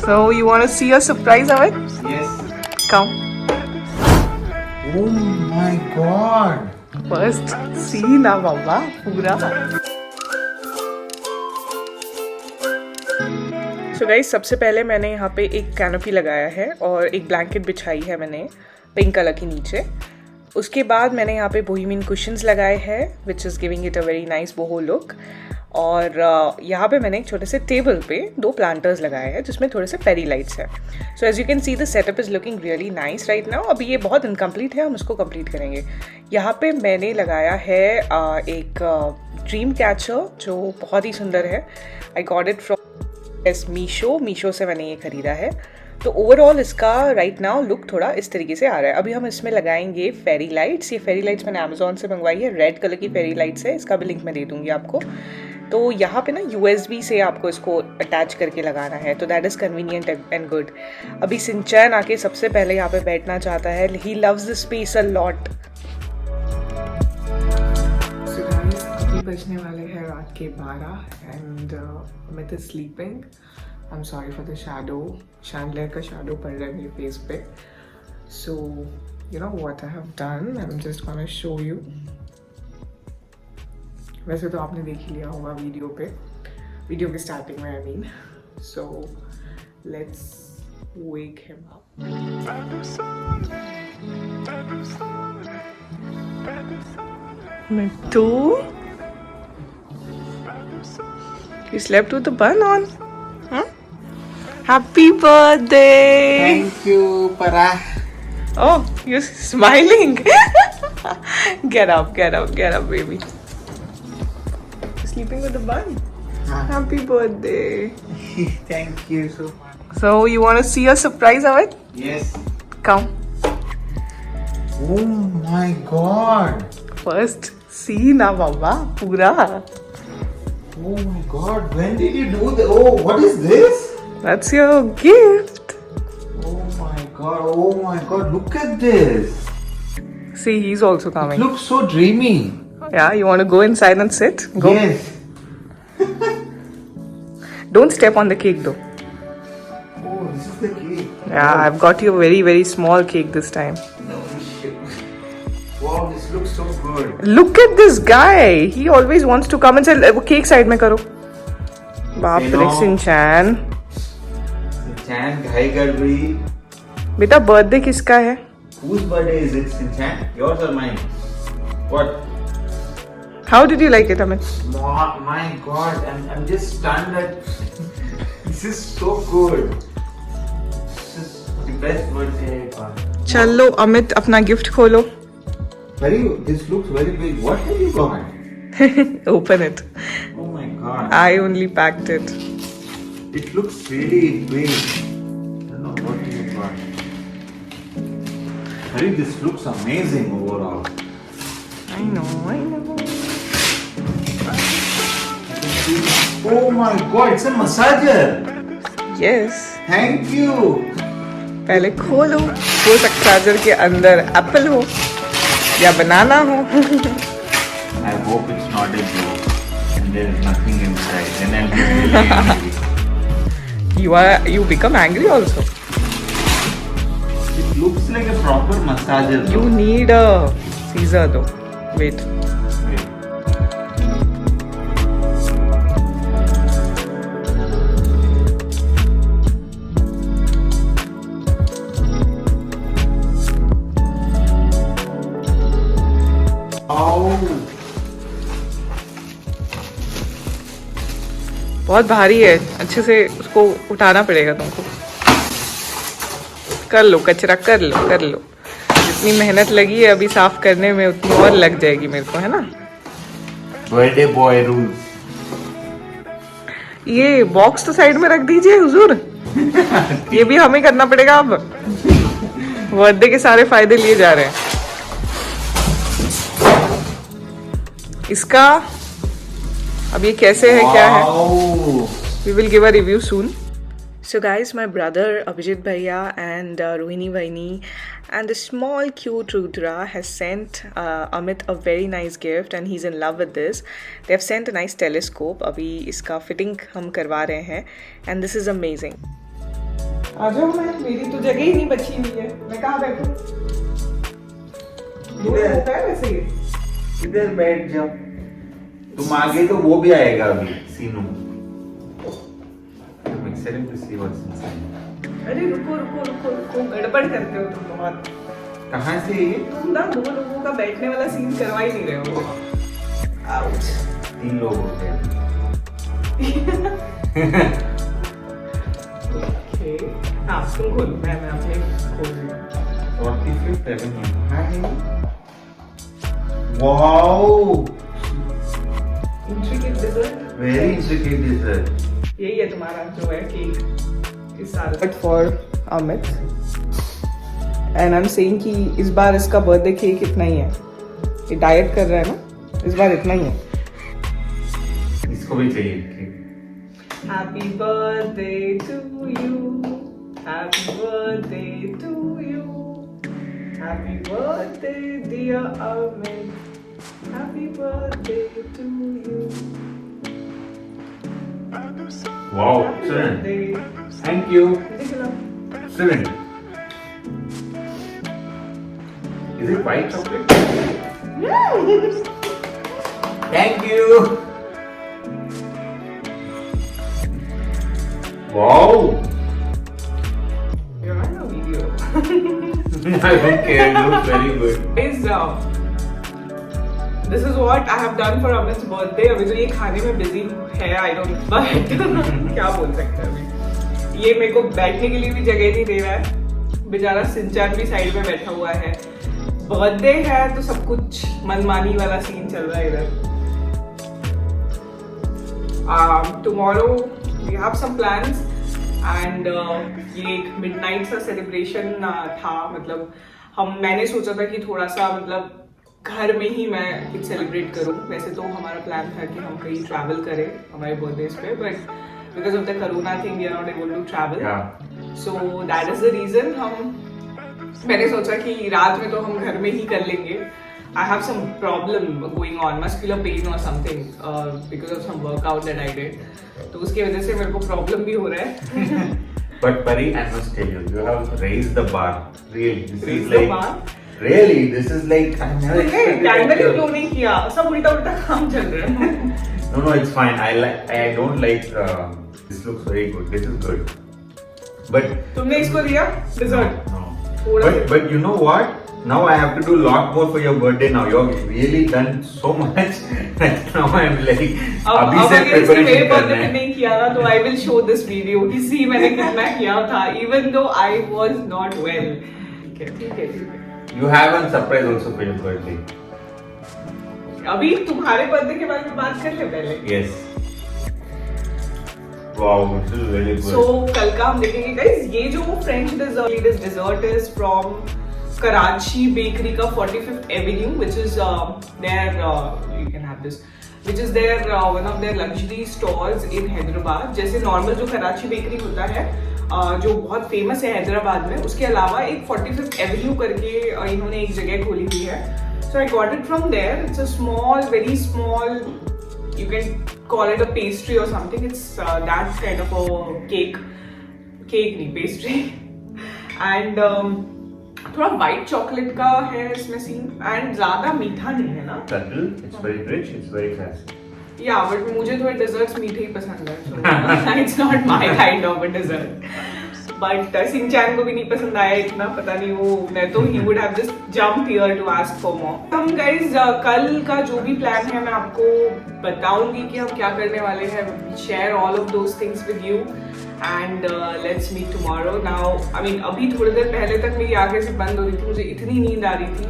So you want to see a surprise of it? Yes. Come. Oh my god. First see ना बाबा पूरा. So guys, सबसे पहले मैंने यहाँ पे एक कैनोपी लगाया है और एक ब्लैंकेट बिछाई है मैंने पिंक कलर के नीचे. उसके बाद मैंने यहाँ पे बोहेमियन कुशन्स लगाए हैं which is giving it a very nice boho look. और यहाँ पे मैंने एक छोटे से टेबल पे 2 प्लांटर्स लगाए हैं जिसमें थोड़े से फेरी लाइट्स हैं. So as you can see the setup is looking really nice right now. अभी ये बहुत इनकम्प्लीट है, हम उसको कंप्लीट करेंगे. यहाँ पे मैंने लगाया है एक ड्रीम कैचर जो बहुत ही सुंदर है. आई गॉट इट फ्रॉम मीशो से मैंने ये ख़रीदा है. तो ओवरऑल इसका राइट नाउ लुक थोड़ा इस तरीके से आ रहा है. अभी हम इसमें लगाएंगे फेरी लाइट्स. ये फेरी लाइट्स मैंने अमेजोन से मंगवाई है. रेड कलर की फेरी लाइट्स है. इसका भी लिंक मैं दे दूँगी आपको. तो यहाँ पे ना USB से आपको इसको अटैच करके लगाना है. तो that is convenient and good. अभी सिंचैन आके सबसे पहले यहाँ पे बैठना चाहता है. He loves the space a lot. अभी बजने वाले हैं रात के 12 and Amit is sleeping. I am sorry for the shadow. Chandler का शैडो पड़ रहा है मेरे फेस पे. So you know what I have done. I am just gonna show you. वैसे तो आपने देख ही लिया होगा वीडियो के स्टार्टिंग में. I mean so let's wake him up. Mittu, you slept with the bun on? Huh? Happy birthday! Thank you, Para. Oh, you're smiling. Get up, baby. Sleeping with the bun. Happy birthday. Thank you so much. So you want to see a surprise of it? Yes. Come. Oh my god. First see na baba pura. Oh my god. When did you do that? Oh, what is this? That's your gift. Oh my god. Oh my god. Look at this. See, he's also It coming. looks so dreamy. Yeah, you want to go inside and sit? Go. Yes. Don't step on the cake though. Oh, this is the cake. Yeah, I've got you a very, very small cake this time. No shit. Wow, this looks so good. Look at this guy. He always wants to come and say, वो cake side में करो. बाप रे Shinchan. Sinchan, घाई गड़बड़ी. बेटा birthday किसका है? Whose birthday is it, Sinchan? Yours or mine? What? How did you like it, Amit? My god, I'm just stunned that this is so good. This is the best birthday ever. चलो अमित अपना gift खोलो. This looks very big. What have you got? Open it. Oh my god. I only packed it. It looks really big. I don't know what you got. This looks amazing overall. I know. Oh my god, it's a massager. Yes. Thank you. पहले खोलो. हो सकता है charger के अंदर Apple हो या बनाना हो. I hope it's not a joke and there is nothing inside. Then I'll be really angry. You become angry also. It looks like a proper massager. You need a Caesar though. Wait. Wait. बहुत भारी है. अच्छे से उसको उठाना पड़ेगा तुमको. कर लो कचरा कर लो. जितनी मेहनत लगी है अभी साफ करने में उतनी और लग जाएगी मेरे को, है ना. Birthday boy rules. ये बॉक्स तो साइड में रख दीजिए हुजूर. ये भी हमें करना पड़ेगा अब. बर्थडे के सारे फायदे लिए जा रहे हैं. इसका अब ये कैसे है क्या है. We will give a review soon. So guys, my brother Abhijit Bhaiya and Rohini Vaini and the small cute Rudra has sent Amit a very nice gift and he's in love with this. They have sent a nice telescope. अभी इसका fitting हम करवा रहे हैं and this is amazing. आ जाओ, मैं मेरी तो जगह ही नहीं बची हुई है, मैं कहाँ बैठूं? दूर होता है वैसे ही। इधर बैठ जाओ, तुम आगे तो वो भी आएगा अभी सीनू। I'm excited to see what's inside. अरे रुको रुको रुको रुको, गड़बड़ करते हो तुम बहुत। कहाँ से ये? तुम ना 2 लोगों का बैठने वाला सीन करवा ही नहीं रहे हो। आउच। 3 लोग होते हैं। ओके, हाँ तुम खोलो, मैं अपने खोल रही हूँ। 45th Avenue. Hi. Wow. Intricate dessert. Very intricate dessert. यही है तुम्हारा जो है केक इस साल। But for Amit and I am saying कि इस बार इसका बर्थडे केक इतना ही है। ये डाइट कर रहा है ना, इस बार इतना ही है। इसको भी चाहिए cake. Happy birthday to you, happy birthday to you, happy birthday dear Amit, happy birthday to you. Wow, excellent. Thank you. Excellent. Is it white chocolate? Thank you. Wow. You're on a video. I don't care. It looks very good. This is what I have done for Amit's birthday. अभी तो ये खाने में busy है, I don't, but क्या बोल सकते हैं अभी। ये मेरे को बैठने के लिए भी जगह नहीं दे रहा है, बेचारा सिंचान भी साइड में बैठा हुआ है। बर्थडे है तो सब कुछ मनमानी वाला सीन चल रहा है इधर। Tomorrow we have some plans and ये एक midnight सा celebration था। मतलब मैंने सोचा था कि थोड़ा सा मतलब घर में ही मैं कुछ सेलिब्रेट करूं। वैसे तो हमारा प्लान था कि हम कहीं ट्रैवल करें हमारे बर्थडेज पे, but because of the corona thing we are not able to travel, so that is the reason मैंने सोचा कि रात में तो हम घर में ही कर लेंगे। I have some problem going on, muscular pain और something because of some workout that I did, तो उसकी वजह से मेरे को प्रॉब्लम भी हो रहा है। But Pari, I must tell you, you have raised the bar. Really, this Raise is the like. bar? Really, this is like I never expected. Candle क्यों नहीं किया? सब उल्टा उल्टा काम चल रहा है। No, it's fine. I don't like. This looks very good. This is good. But तुमने इसको दिया dessert? no. थोड़ा But you know what? Now I have to do a lot more for your birthday. Now you've really done so much. Now I'm like. अब अगर इसने मेरे birthday पे नहीं किया ना तो I will show this video कि सी मैंने कितना किया था, even though I was not well. ठीक है। You have a surprise also for your birthday. अभी तुम्हारे बर्थडे के बारे में बात कर ले पहले। Yes. Wow, this is really good. So कल का हम देखेंगे guys, ये जो French dessert is from Karachi Bakery का 45th Avenue, which is their you can have this, which is their one of their luxury stores in Hyderabad. जैसे normal जो Karachi bakery होता है जो बहुत फेमस है हैदराबाद में, उसके अलावा एक 45th एवेन्यू करके इन्होंने एक जगह खोली हुई है। So I got it from there. It's a small, very small, you can call it a pastry और something. It's that kind of a cake नहीं, पेस्ट्री। एंड थोड़ा व्हाइट चॉकलेट का है इसमें सीन, एंड ज्यादा मीठा नहीं है ना। It's very rich, it's very classy. या बट मुझे थोड़े डेजर्ट्स मीठे ही पसंद है, it's not my kind of a dessert. But Shinchan को भी नहीं पसंद आया इतना, पता नहीं वो, मैं तो ही would have just jumped here to ask for more. हम गाइस कल का जो भी प्लान है मैं आपको बताऊंगी कि हम क्या करने वाले हैं, share all of those things with you and let's meet tomorrow. Now I mean अभी थोड़ी देर पहले तक मेरी आंखें से बंद हो रही थी, मुझे इतनी नींद आ रही थी,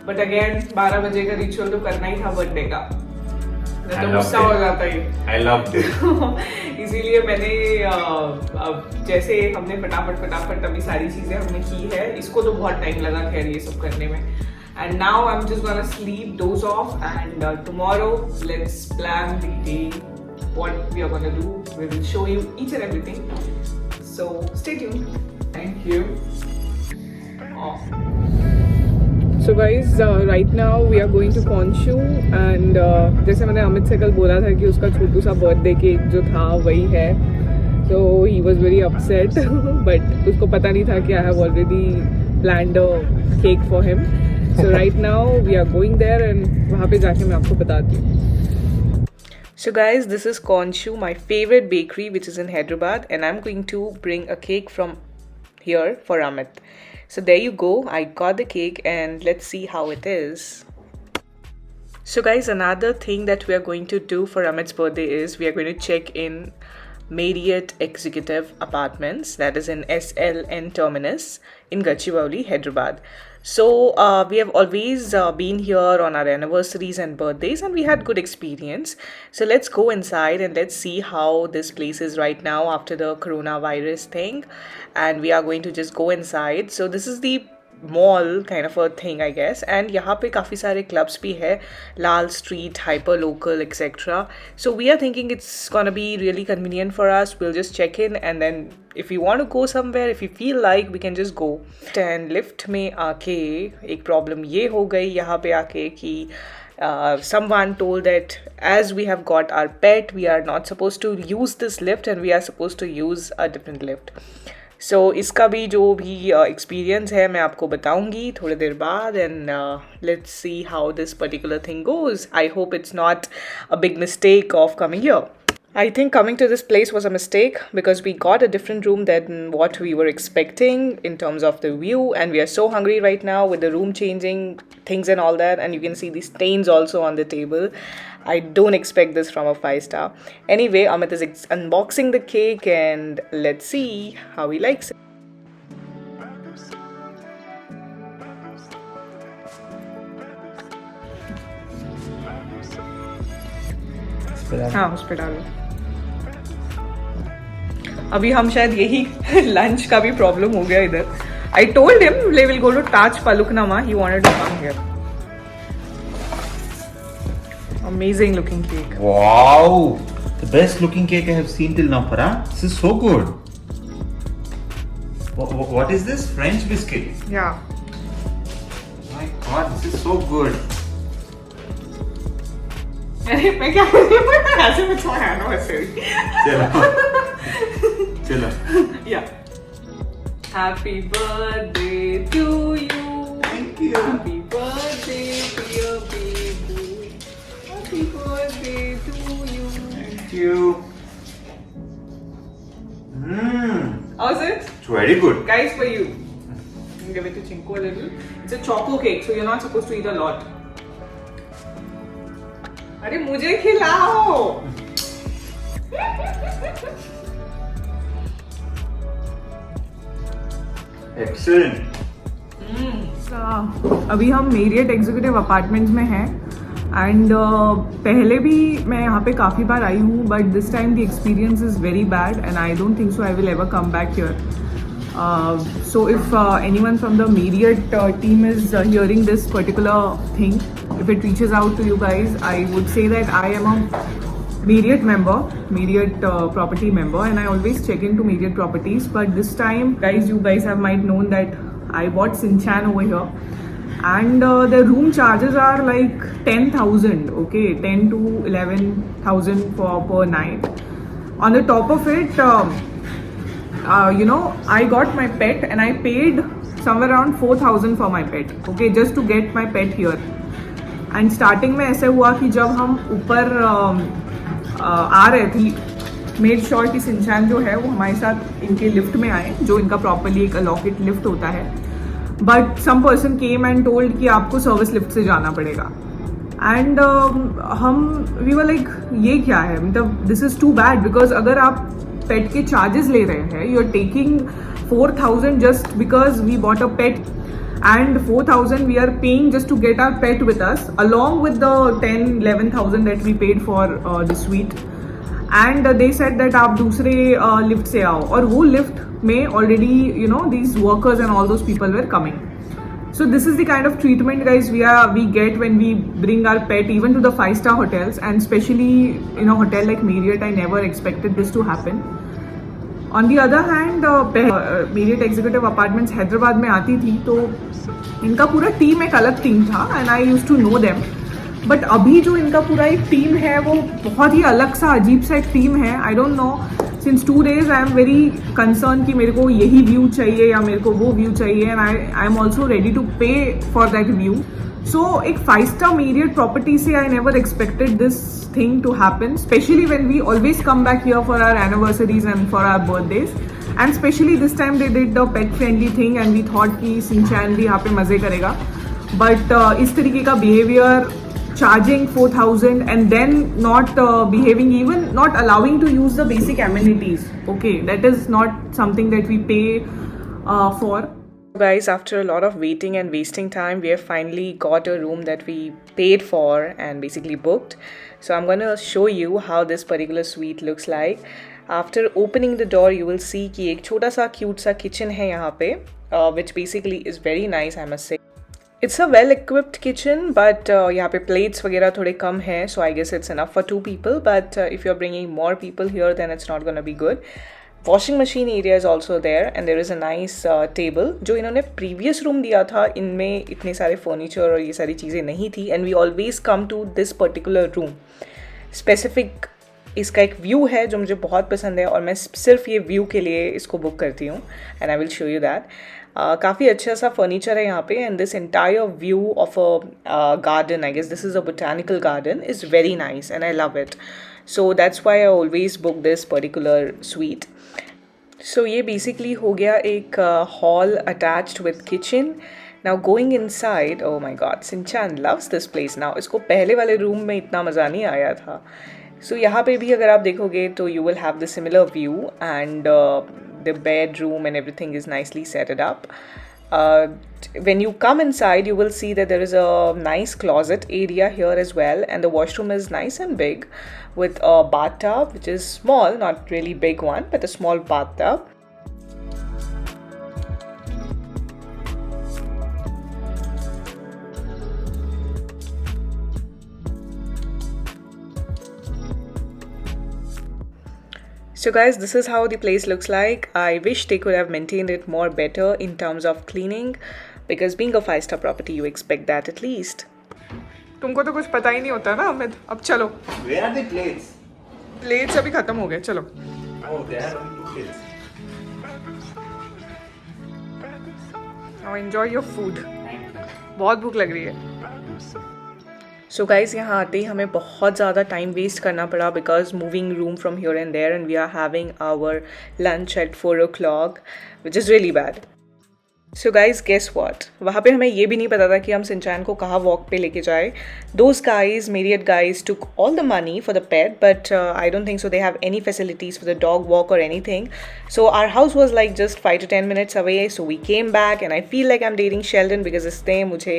बट अगेन 12 बजे का रिचुअल तो करना ही था बर्थडे का, तो गुस्सा हो जाता है। I loved it. इसीलिए मैंने जैसे हमने फटाफट अभी सारी चीजें हमने की है, इसको तो बहुत टाइम लगा खैर ये सब करने में। And now I am just gonna sleep, doze off, and tomorrow let's plan the day, what we are gonna do, we will show you each and everything, so stay tuned. Thank you. So guys, right now we are going to Ponshu and जैसे मैंने अमित से कल बोला था कि उसका छोटू सा birthday cake जो था वही है, So he was very upset, but उसको पता नहीं था कि I have already planned a cake for him. So right now we are going there and वहाँ पे जाके मैं आपको बताती हूँ. So guys, this is Konshu, my favorite bakery which is in Hyderabad, and I'm going to bring a cake from here for Amit. So there you go, I got the cake and let's see how it is. So guys, another thing that we are going to do for Amit's birthday is we are going to check in Marriott Executive Apartments, that is in SLN Terminus in Gachibowli, Hyderabad. So we have always been here on our anniversaries and birthdays and we had good experience. So let's go inside and let's see how this place is right now after the coronavirus thing, and we are going to just go inside. So this is the mall kind of a thing I guess, and यहाँ पे काफ़ी सारे clubs भी है, Lal Street, Hyper Local, etc. So we are thinking it's gonna be really convenient for us. We'll just check in and then if we want to go somewhere, if we feel like, we can just go. And lift में आके एक problem ये हो गई यहाँ पे आके कि someone told that as we have got our pet, we are not supposed to use this lift and we are supposed to use a different lift. So इसका भी जो भी experience है मैं आपको बताऊंगी थोड़ी देर बाद, and let's see how this particular thing goes. I hope it's not a big mistake of coming here. I think coming to this place was a mistake because we got a different room than what we were expecting in terms of the view, and we are so hungry right now with the room changing things and all that, and you can see the stains also on the table. I don't expect this from a 5-star. Anyway, Amit is unboxing the cake and let's see how he likes it. हाँ, उस पे डालो. अभी हम शायद यही lunch का भी प्रॉब्लम हो गया इधर. I told him we will go to Taj Paluknama. He wanted to come here. Amazing looking cake. Wow! The best looking cake I have seen till now, Farah. This is so good. What is this? French biscuit? Yeah. My God, this is so good. मैं क्या ऐसे में छोड़ है ना वैसे. चलो. Yeah. Happy birthday to you. Thank you. Happy birthday dear baby. Happy birthday to you. Thank you. How's it? It's very good. Guys, for you. Give it to Chinko a little. It's a choco cake, so you're not supposed to eat a lot. अरे मुझे खिलाओ. Excellent. अभी हम Marriott executive apartments में हैं and पहले भी मैं यहाँ पे काफ़ी बार आई हूँ, but this time the experience is very bad and I don't think so I will ever come back here. So if anyone from the Marriott team is hearing this particular thing, if it reaches out to you guys, I would say that I am a Marriott member, Marriott property member, and I always check into Marriott properties. But this time, guys, you guys have might known that I bought Sinchan over here, and the room charges are like 10,000. Okay, 10 to 11,000 per night. On the top of it. I got my pet and I paid somewhere around 4,000 for my pet, okay, just to get my pet here. And starting में ऐसे हुआ कि जब हम ऊपर आ रहे थे, made sure कि सिंचान जो है वो हमारे साथ इनके लिफ्ट में आए, जो इनका प्रॉपरली एक अलॉकेट लिफ्ट होता है. But some person came and told कि आपको सर्विस लिफ्ट से जाना पड़ेगा. एंड हम वी वर लाइक ये क्या है, मतलब this is too bad, because अगर आप पेट के चार्जेस ले रहे हैं, you are taking 4,000 just because we bought a pet, and 4,000 we are paying just to get our pet with us, along with the 10-11,000 that we paid for the suite. And they said that आप दूसरे lift से आओ, और वो lift में already these workers and all those people were coming. So this is the kind of treatment, guys, we get when we bring our pet even to the 5-star hotels, and especially in a hotel like Marriott. I never expected this to happen. On the other hand, Marriott Executive Apartments Hyderabad में आती थी तो इनका पूरा team एक अलग team था, and I used to know them. But अभी जो इनका पूरा एक टीम है वो बहुत ही अलग सा अजीब सा एक टीम है. I don't know, since 2 days I am very concerned कि मेरे को यही view चाहिए या मेरे को वो view चाहिए, and I am also ready to pay for that view. So एक 5-star Marriott property से I never expected this thing to happen, especially when we always come back here for our anniversaries and for our birthdays. And especially this time they did the pet friendly thing and we thought कि Shinchan भी यहाँ पे मज़े करेगा. But इस तरीके का behavior, charging 4,000 and then not behaving, even not allowing to use the basic amenities. Okay, that is not something that we pay for. Guys, after a lot of waiting and wasting time, we have finally got a room that we paid for and basically booked. So I'm going to show you how this particular suite looks like. After opening the door, you will see कि एक छोटा सा cute सा kitchen है यहाँ पे, which basically is very nice, I must say. It's a well-equipped kitchen, but यहाँ पे plates वगैरह थोड़े कम हैं, so I guess it's enough for 2 people. But if you're bringing more people here, then it's not gonna be good. Washing machine area is also there, and there is a nice table. जो इन्होंने previous room दिया था, इनमें इतने सारे furniture और ये सारी चीज़ें नहीं थी, and we always come to this particular room. Specific इसका एक व्यू है जो मुझे बहुत पसंद है और मैं सिर्फ ये व्यू के लिए इसको बुक करती हूँ, and I will show you that. काफ़ी अच्छा सा फर्नीचर है यहाँ पे, and this entire view of a garden, I guess this is a botanical garden, is very nice and I love it. So that's why I always book this particular suite. सो ये basically हो गया एक hall attached with kitchen. Now going inside, oh my god, Shinchan loves this place now. इसको पहले वाले room में इतना मज़ा नहीं आया था. So यहाँ पे भी अगर आप देखोगे तो you will have the similar view, and the bedroom and everything is nicely set it up. When you come inside, you will see that there is a nice closet area here as well, and the washroom is nice and big with a bathtub, which is small, not really big one, but a small bathtub. So guys, this is how the place looks like. I wish they could have maintained it more better in terms of cleaning, because being a 5-star property, you expect that at least. तुमको तो कुछ पता ही नहीं होता ना अमित. अब चलो. Where are the plates? Plates अभी खत्म हो गए. चलो. Oh, there are only 2 plates. Now enjoy your food. बहुत भूख लग रही है. सो गाइज यहाँ आते ही हमें बहुत ज़्यादा टाइम वेस्ट करना पड़ा, because moving room from here and there, and we are having our lunch at 4 o'clock, which is really bad. So guys guess what, वहाँ पे हमें ये भी नहीं पता था कि हम सिंचैन को कहाँ वॉक पे लेके जाए. Those guys, Marriott guys, took all the money for the pet, but I don't think so they have any facilities for the dog walk or anything. So our house was like just 5 to 10 minutes away, so we came back, and I feel like I'm dating Sheldon because इसने मुझे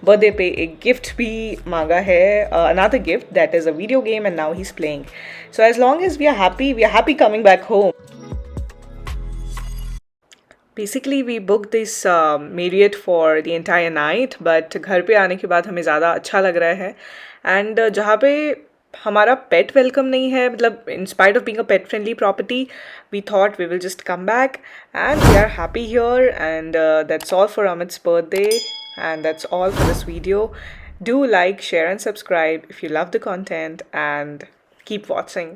birthday पे एक gift भी मांगा है, another gift that is a video game, and now he's playing. So as long as we are happy coming back home. Basically we booked this Marriott for the entire night, but घर पे आने के बाद हमें ज़्यादा अच्छा लग रहा है. एंड जहाँ पे हमारा पेट वेलकम नहीं है, मतलब in spite of being a pet friendly property, we thought we will just come back, and we are happy here. And that's all for Amit's birthday, and that's all for this video. Do like, share and subscribe if you love the content, and keep watching.